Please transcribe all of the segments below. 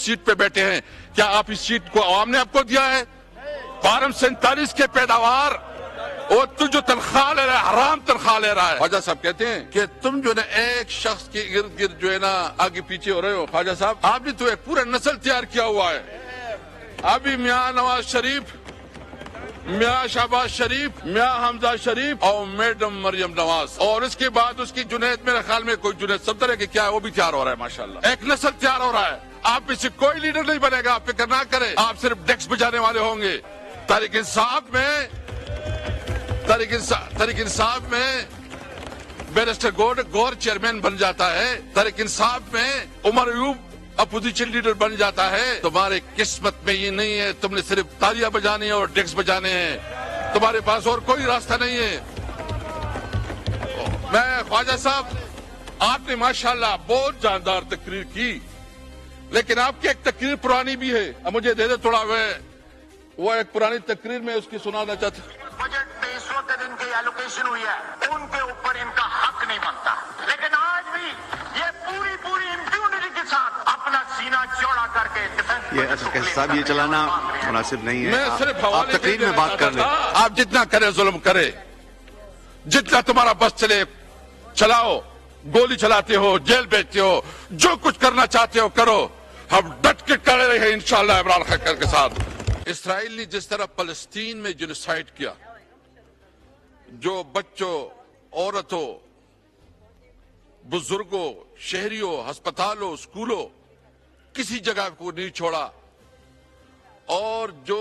Seat पे बैठे हैं, क्या आप इस सीट को आवाम ने आपको दिया है? फार्म 47 के पैदावार और तू जो तनख्वाह ले रहा है, हराम तनख्वाह ले रहा है। ख्वाजा साहब कहते हैं कि तुम जो है ना एक शख्स के इर्द गिर्द जो है ना आगे पीछे हो रहे हो। ख्वाजा साहब, आपने तो एक पूरा नस्ल तैयार किया हुआ है। अभी मियाँ नवाज शरीफ, मियाँ शहबाज शरीफ, मियाँ हमजा शरीफ और मैडम मरियम नवाज, और इसके बाद उसकी जुनैद, मेरे ख्याल में कोई जुनैद सफदर है कि क्या है, वो भी तैयार हो रहा है। माशाल्लाह एक नस्ल तैयार हो रहा है। आप में से कोई लीडर नहीं बनेगा, आप फिक्र ना करें, आप सिर्फ डेस्क बजाने वाले होंगे। तहरीक इंसाफ में बैरिस्टर गौर चेयरमैन बन जाता है, तहरीक इंसाफ में उमर अयूब अपोजिशन लीडर बन जाता है। तुम्हारे किस्मत में ये नहीं है, तुमने सिर्फ तालियां बजानी है और डेस्क बजाने हैं, तुम्हारे पास और कोई रास्ता नहीं है। मैं ख्वाजा साहब, आपने माशाल्लाह बहुत जानदार तकरीर की, लेकिन आपकी एक तकरीर पुरानी भी है। अब मुझे दे दे थोड़ा, वो एक पुरानी तकरीर में उसकी सुनाना चाहता हूं। बजट में इस वक्त इनकी एलोकेशन हुई है, उनके ऊपर इनका हक नहीं बनता, लेकिन आज भी ये पूरी इम्प्यूनिटी के साथ अपना सीना चौड़ा करके डिफेंस। ये असद साहब, ये चलाना मुनासिब नहीं है। मैं सिर्फ आप तकरीर में बात कर लें। आप जितना करे जुल्म करे, जितना तुम्हारा बस चले चलाओ, गोली चलाते हो, जेल भेजते हो, जो कुछ करना चाहते हो करो, हम डट के कर रहे हैं इंशाअल्लाह इमरान खान के साथ। इसराइल ने जिस तरह फलस्तीन में जेनोसाइड किया, जो बच्चों, औरतों, बुजुर्गों, शहरियों, अस्पतालों, स्कूलों, किसी जगह को नहीं छोड़ा, और जो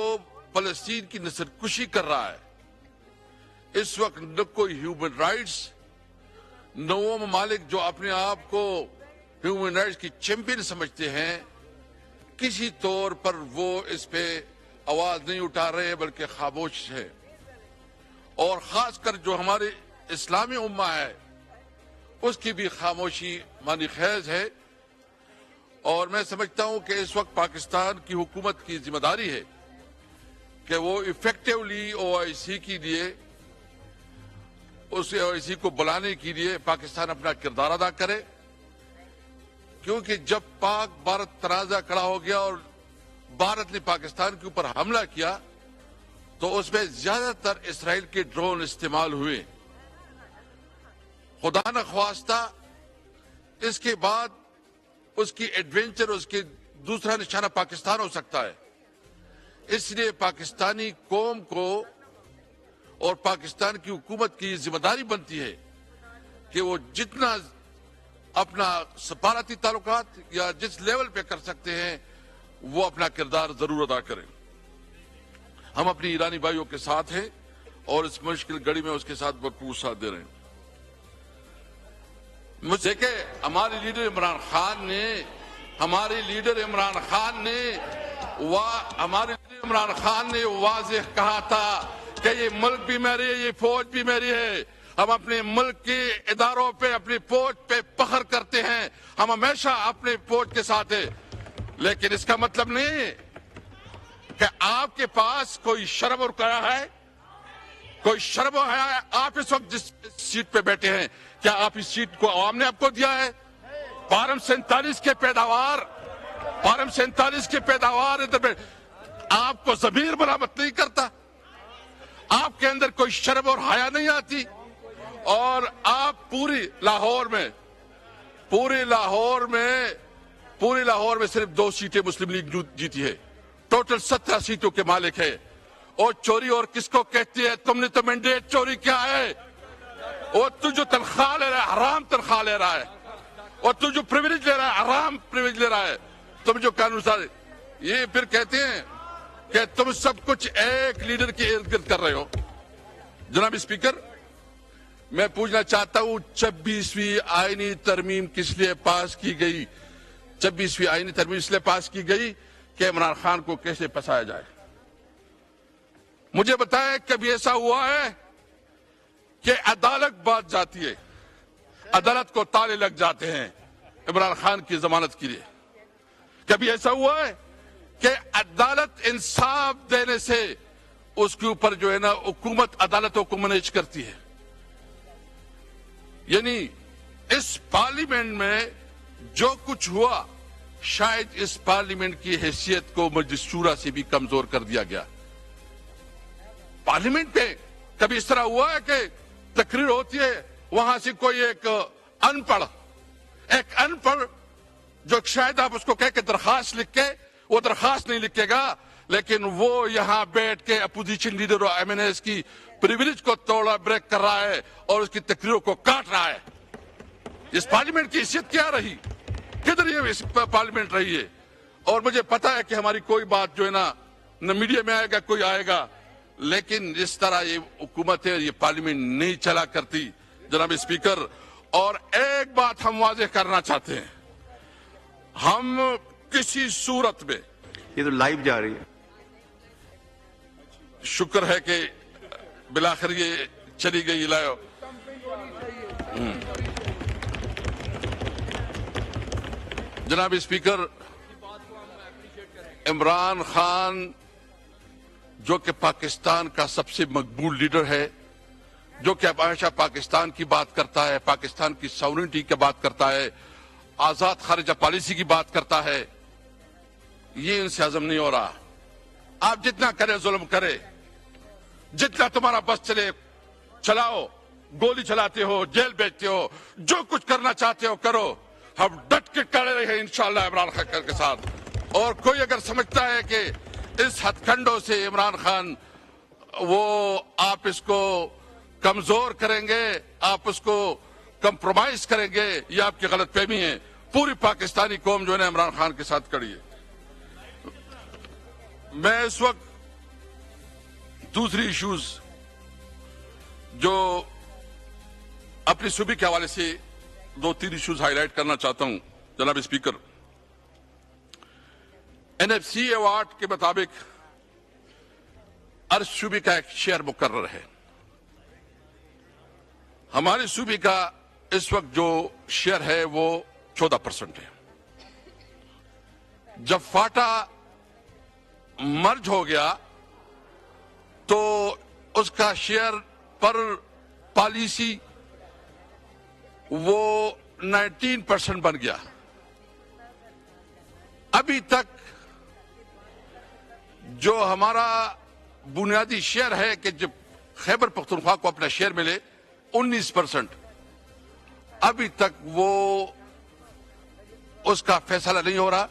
फलस्तीन की नस्लकुशी कर रहा है इस वक्त, न कोई ह्यूमन राइट्स, न वो ममालिक जो अपने आप को ह्यूमन राइट्स की चैंपियन समझते हैं, किसी तौर पर वो इस पे आवाज नहीं उठा रहे, बल्कि खामोश है। और खासकर जो हमारे इस्लामी उम्मा है उसकी भी खामोशी मानी खैज है। और मैं समझता हूं कि इस वक्त पाकिस्तान की हुकूमत की जिम्मेदारी है कि वो इफेक्टिवली ओआईसी के लिए, उस ओआईसी को बुलाने के लिए पाकिस्तान अपना किरदार अदा करे, क्योंकि जब पाक भारत तनाजा खड़ा हो गया और भारत ने पाकिस्तान के ऊपर हमला किया तो उसमें ज्यादातर इसराइल के ड्रोन इस्तेमाल हुए। खुदा न ख्वास्ता इसके बाद उसकी एडवेंचर, उसके दूसरा निशाना पाकिस्तान हो सकता है। इसलिए पाकिस्तानी कौम को और पाकिस्तान की हुकूमत की जिम्मेदारी बनती है कि वो जितना अपना सफारती ताल्लुकात या जिस लेवल पे कर सकते हैं वो अपना किरदार जरूर अदा करें। हम अपनी ईरानी भाइयों के साथ हैं और इस मुश्किल घड़ी में उसके साथ भरपूर साथ दे रहे हैं। मुझे के हमारे लीडर इमरान खान ने वाज़ेह कहा था कि ये मुल्क भी मेरी है, ये फौज भी मेरी है। हम अपने मुल्क के इदारों पे, अपनी फौज पे फख्र करते हैं, हम हमेशा अपने फौज के साथ है। लेकिन इसका मतलब नहीं है कि आपके पास कोई शर्म और कया है, कोई शर्म और हया है। आप इस वक्त जिस सीट पे बैठे हैं, क्या आप इस सीट को आवाम ने आपको दिया है? फार्म 47 के पैदावार इधर पे आपको ज़मीर बरामद नहीं करता, आपके अंदर कोई शर्म और हया नहीं आती, और आप पूरी लाहौर में सिर्फ 2 सीटें मुस्लिम लीग जीती है, टोटल 17 सीटों के मालिक है। और चोरी और किसको कहती है? तुमने तो मैंडेट चोरी किया है, और तू जो तनख्वाह ले रहा है, हराम तनख्वाह ले रहा है, और तू जो प्रिविलेज ले रहा है, हराम प्रिविलेज ले रहा है। तुम जो कानून सारे ये फिर कहते हैं कि तुम सब कुछ एक लीडर के इर्द गिर्द कर रहे हो। जनाब स्पीकर, मैं पूछना चाहता हूं, 26वीं आईनी तरमीम किस लिए पास की गई? 26वीं आईनी तरमीम इसलिए पास की गई कि इमरान खान को कैसे फंसाया जाए। मुझे बताएं, कभी ऐसा हुआ है कि अदालत बात जाती है, अदालत को ताले लग जाते हैं इमरान खान की जमानत के लिए? कभी ऐसा हुआ है कि अदालत इंसाफ देने से उसके ऊपर जो है ना हुकूमत अदालतों को मैनेज करती है? यानी इस पार्लियामेंट में जो कुछ हुआ شاید اس پارلیمنٹ کی حیثیت کو مجلس شورا سے بھی کمزور کر دیا گیا. پارلیمنٹ پہ کبھی اس طرح ہوا ہے کہ تقریر ہوتی ہے, وہاں سے کوئی ایک ان پڑھ جو شاید آپ اس کو کہہ کے درخواست لکھ کے, وہ درخواست نہیں لکھے گا, لیکن وہ یہاں بیٹھ کے اپوزیشن لیڈر اور ایم این ایز کی پریویلیج کو توڑا بریک کر رہا ہے اور اس کی تقریروں کو کاٹ رہا ہے. اس پارلیمنٹ کی حیثیت کیا رہی, کدھر یہ پارلیمنٹ رہی ہے؟ اور مجھے پتا ہے کہ ہماری کوئی بات جو ہے نا میڈیا میں آئے گا, کوئی آئے گا, لیکن اس طرح یہ حکومت ہے, یہ پارلیمنٹ نہیں چلا کرتی جناب اسپیکر. اور ایک بات ہم واضح کرنا چاہتے ہیں, ہم کسی صورت میں, یہ تو لائیو جا رہی ہے. شکر ہے کہ بلاخر یہ چلی گئی لائیو. جناب اسپیکر, عمران خان جو کہ پاکستان کا سب سے مقبول لیڈر ہے, جو کہ ہمیشہ پاکستان کی بات کرتا ہے, پاکستان کی ساورنٹی کی بات کرتا ہے, آزاد خارجہ پالیسی کی بات کرتا ہے, یہ ان سے ہضم نہیں ہو رہا. آپ جتنا کرے ظلم کرے, جتنا تمہارا بس چلے چلاؤ, گولی چلاتے ہو, جیل بیچتے ہو, جو کچھ کرنا چاہتے ہو کرو, ہم ڈٹ کے کھڑے رہے انشاءاللہ عمران خان کے ساتھ. اور کوئی اگر سمجھتا ہے کہ اس ہتھ کنڈوں سے عمران خان وہ آپ اس کو کمزور کریں گے, آپ اس کو کمپرومائز کریں گے, یہ آپ کی غلط فہمی ہے. پوری پاکستانی قوم جو ہے نا عمران خان کے ساتھ کھڑی ہے. میں اس وقت دوسری ایشوز جو اپنی صوبے کے حوالے سے 2-3 ایشوز ہائی لائٹ کرنا چاہتا ہوں. جناب اسپیکر, NFC ایوارڈ کے مطابق ہر صوبے کا ایک شیئر مقرر ہے. ہمارے صوبے کا اس وقت جو شیئر ہے وہ 14% ہے. جب فاٹا مرج ہو گیا تو اس کا شیئر پر پالیسی وہ 19% بن گیا. ابھی تک جو ہمارا بنیادی شیئر ہے کہ جب خیبر پختونخوا کو اپنا شیئر ملے 19%, ابھی تک وہ اس کا فیصلہ نہیں ہو رہا.